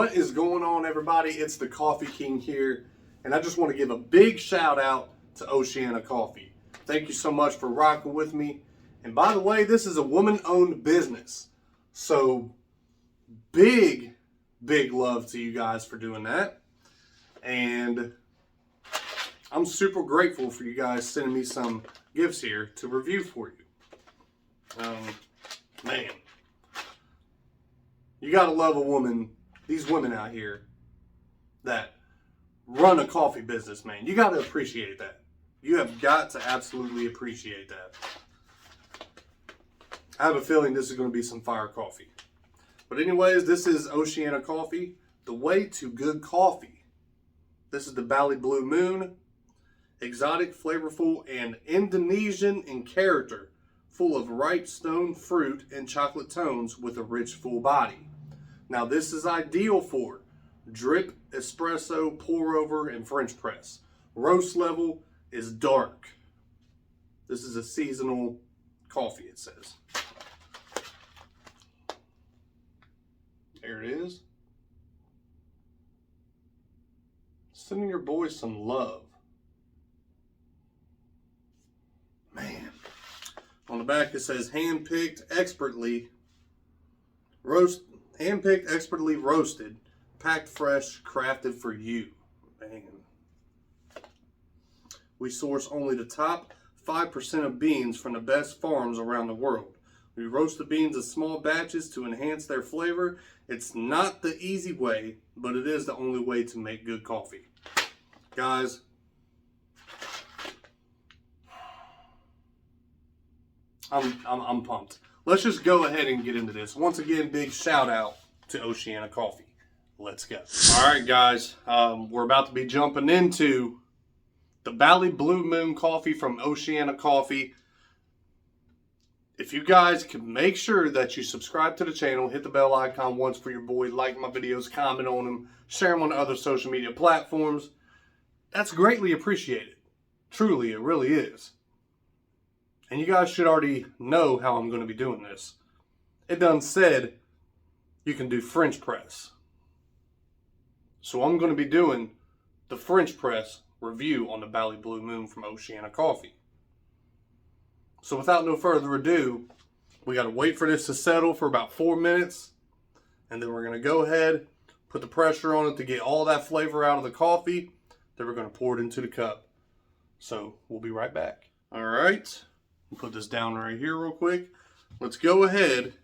What is going on, everybody? It's the Coffee King here, and I just want to give a big shout out to Oceana Coffee. Thank you so much for rocking with me. And by the way, this is a woman-owned business, so big love to you guys for doing that. And I'm super grateful for you guys sending me some gifts here to review for you. Man, you gotta love a woman. These women out here that run a coffee business, man. You gotta appreciate that. You have got to absolutely appreciate that. I have a feeling this is going to be some fire coffee. But anyways, this is Oceana Coffee, the way to good coffee. This is the Bali Blue Moon, exotic, flavorful, and Indonesian in character, full of ripe stone fruit and chocolate tones with a rich full body. Now this is ideal for drip, espresso, pour over, and French press. Roast level is dark. This is a seasonal coffee, it says. There it is. Sending your boys some love. Man. On the back it says hand-picked, expertly roasted, packed fresh, crafted for you. Man. We source only the top 5% of beans from the best farms around the world. We roast the beans in small batches to enhance their flavor. It's not the easy way, but it is the only way to make good coffee. Guys, I'm pumped. Let's just go ahead and get into this. Once again, big shout out to Oceana Coffee. Let's go. All right, guys, we're about to be jumping into the Bali Blue Moon coffee from Oceana Coffee. If you guys can make sure that you subscribe to the channel, hit the bell icon once for your boy, like my videos, comment on them, share them on other social media platforms. That's greatly appreciated. Truly, it really is. And you guys should already know how I'm going to be doing this. It done said you can do French press. So I'm going to be doing the French press review on the Bali Blue Moon from Oceana Coffee. So without no further ado, we got to wait for this to settle for about 4 minutes. And then we're going to go ahead, put the pressure on it to get all that flavor out of the coffee. Then we're going to pour it into the cup. So we'll be right back. All right. Put this down right here real quick. Let's go ahead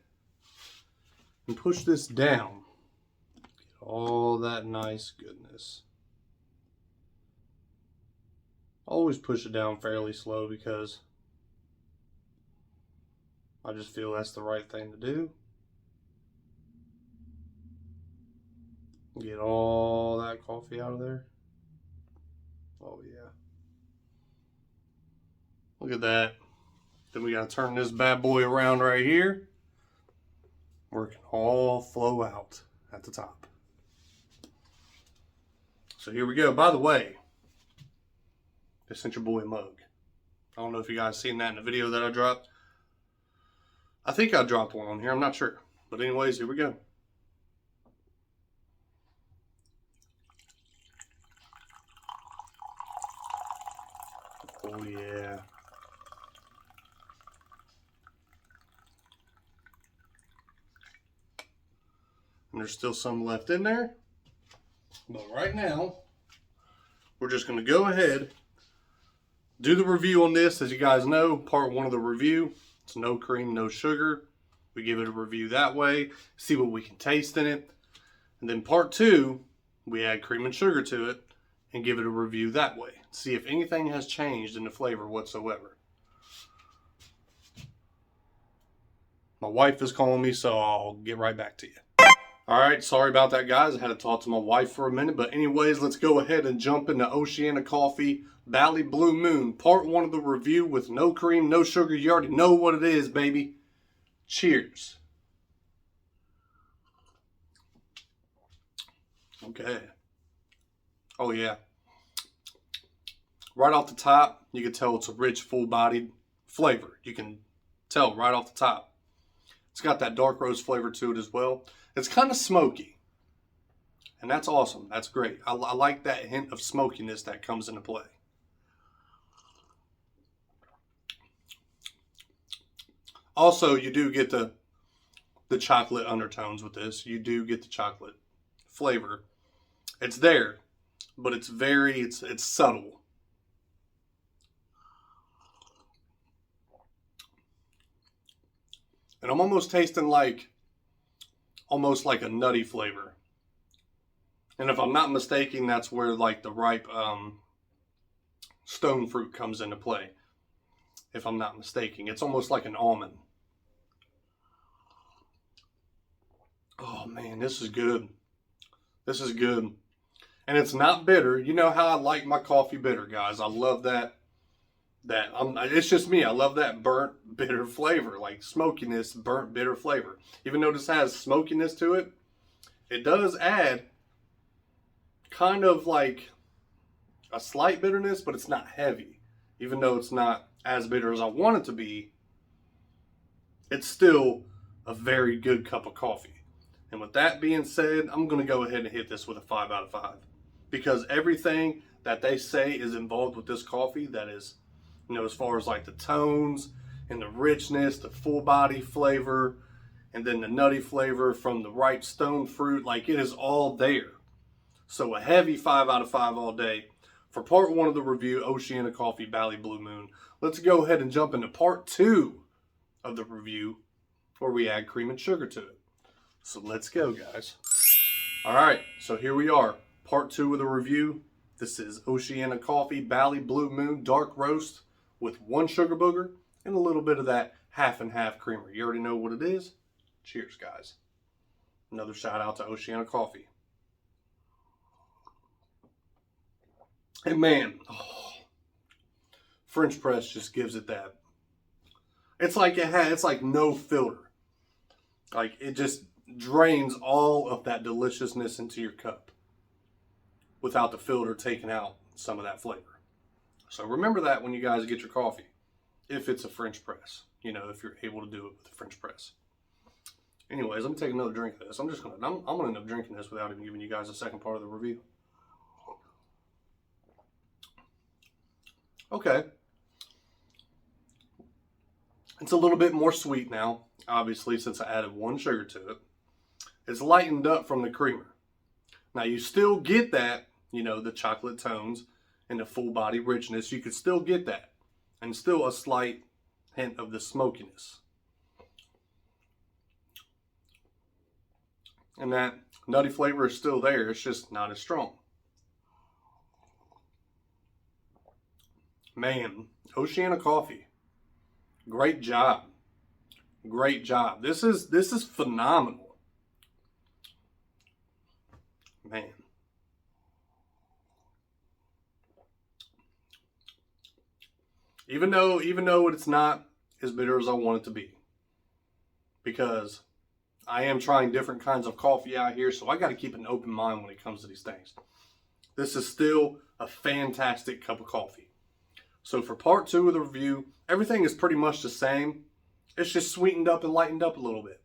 and push this down. Get all that nice goodness. Always push it down fairly slow because I just feel that's the right thing to do. Get all that coffee out of there. Oh yeah. Look at that. Then we got to turn this bad boy around right here where it can all flow out at the top. So here we go. By the way, I sent your boy a mug. I don't know if you guys seen that in the video that I dropped. I think I dropped one on here. I'm not sure. But anyways, here we go. Oh yeah. And there's still some left in there. But right now, we're just going to go ahead, do the review on this. As you guys know, part one of the review, it's no cream, no sugar. We give it a review that way, see what we can taste in it. And then part two, we add cream and sugar to it and give it a review that way. See if anything has changed in the flavor whatsoever. My wife is calling me, so I'll get right back to you. All right, sorry about that, guys. I had to talk to my wife for a minute. But anyways, let's go ahead and jump into Oceana Coffee Bali Blue Moon, part one of the review with no cream, no sugar. You already know what it is, baby. Cheers. Okay. Oh, yeah. Right off the top, you can tell it's a rich, full-bodied flavor. You can tell right off the top. It's got that dark roast flavor to it as well. It's kind of smoky. And that's awesome. That's great. I like that hint of smokiness that comes into play. Also, you do get the chocolate undertones with this. You do get the chocolate flavor. It's there, but it's subtle. And I'm almost tasting almost like a nutty flavor. And if I'm not mistaken, that's where like the ripe stone fruit comes into play. If I'm not mistaken, it's almost like an almond. Oh man, this is good. This is good. And it's not bitter. You know how I like my coffee bitter, guys. I love that. It's just me. I love that burnt, bitter flavor, like smokiness, burnt, bitter flavor. Even though this has smokiness to it, it does add kind of like a slight bitterness, but it's not heavy. Even though it's not as bitter as I want it to be, it's still a very good cup of coffee. And with that being said, I'm going to go ahead and hit this with a 5 out of 5. Because everything that they say is involved with this coffee, that is, as far as like the tones and the richness, the full body flavor, and then the nutty flavor from the ripe stone fruit, like it is all there. So a heavy 5 out of 5 all day. For part 1 of the review, Oceana Coffee Bali Blue Moon. Let's go ahead and jump into part 2 of the review, where we add cream and sugar to it. So let's go, guys. All right, so here we are. Part 2 of the review. This is Oceana Coffee Bali Blue Moon Dark Roast with 1 sugar booger and a little bit of that half and half creamer. You already know what it is. Cheers, guys. Another shout out to Oceana Coffee. And man, French press just gives it that. It's like no filter. Like it just drains all of that deliciousness into your cup without the filter taking out some of that flavor. So remember that when you guys get your coffee, if it's a French press, if you're able to do it with a French press. Anyways, let me take another drink of this. I'm gonna end up drinking this without even giving you guys the second part of the review. Okay. It's a little bit more sweet now, obviously, since I added 1 sugar to it. It's lightened up from the creamer. Now, you still get that, the chocolate tones and the full body richness. You could still get that. And still a slight hint of the smokiness. And that nutty flavor is still there. It's just not as strong. Man, Oceana Coffee. Great job. Great job. This is phenomenal. Man. Even though it's not as bitter as I want it to be. Because I am trying different kinds of coffee out here, so I got to keep an open mind when it comes to these things. This is still a fantastic cup of coffee. So for part 2 of the review, everything is pretty much the same. It's just sweetened up and lightened up a little bit.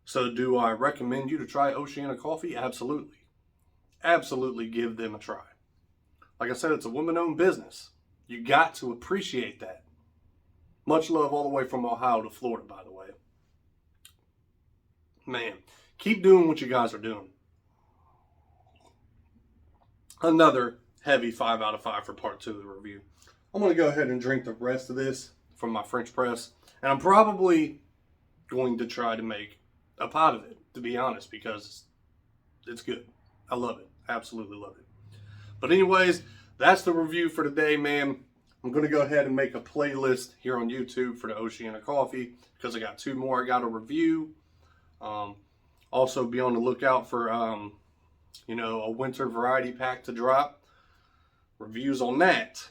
So do I recommend you to try Oceana Coffee? Absolutely. Absolutely give them a try. Like I said, it's a woman-owned business. You got to appreciate that. Much love all the way from Ohio to Florida, by the way. Man, keep doing what you guys are doing. Another heavy 5 out of 5 for part 2 of the review. I'm going to go ahead and drink the rest of this from my French press. And I'm probably going to try to make a pot of it, to be honest, because it's good. I love it. Absolutely love it. But anyways, that's the review for today, man. I'm going to go ahead and make a playlist here on YouTube for the Oceana Coffee because I got 2 more I got to review. Also be on the lookout for, a winter variety pack to drop. Reviews on that.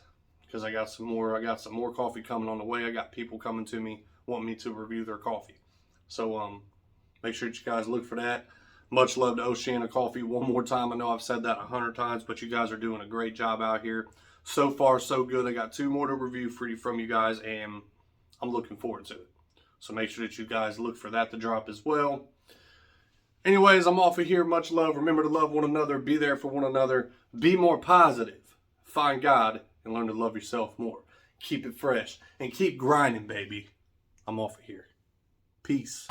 Because I got some more coffee coming on the way. I got people coming to me wanting me to review their coffee. So make sure that you guys look for that. Much love to Oceana Coffee one more time. I know I've said that 100 times, but you guys are doing a great job out here. So far, so good. I got 2 more to review from you guys, and I'm looking forward to it. So make sure that you guys look for that to drop as well. Anyways, I'm off of here. Much love. Remember to love one another. Be there for one another. Be more positive. Find God and learn to love yourself more. Keep it fresh and keep grinding, baby. I'm off of here. Peace.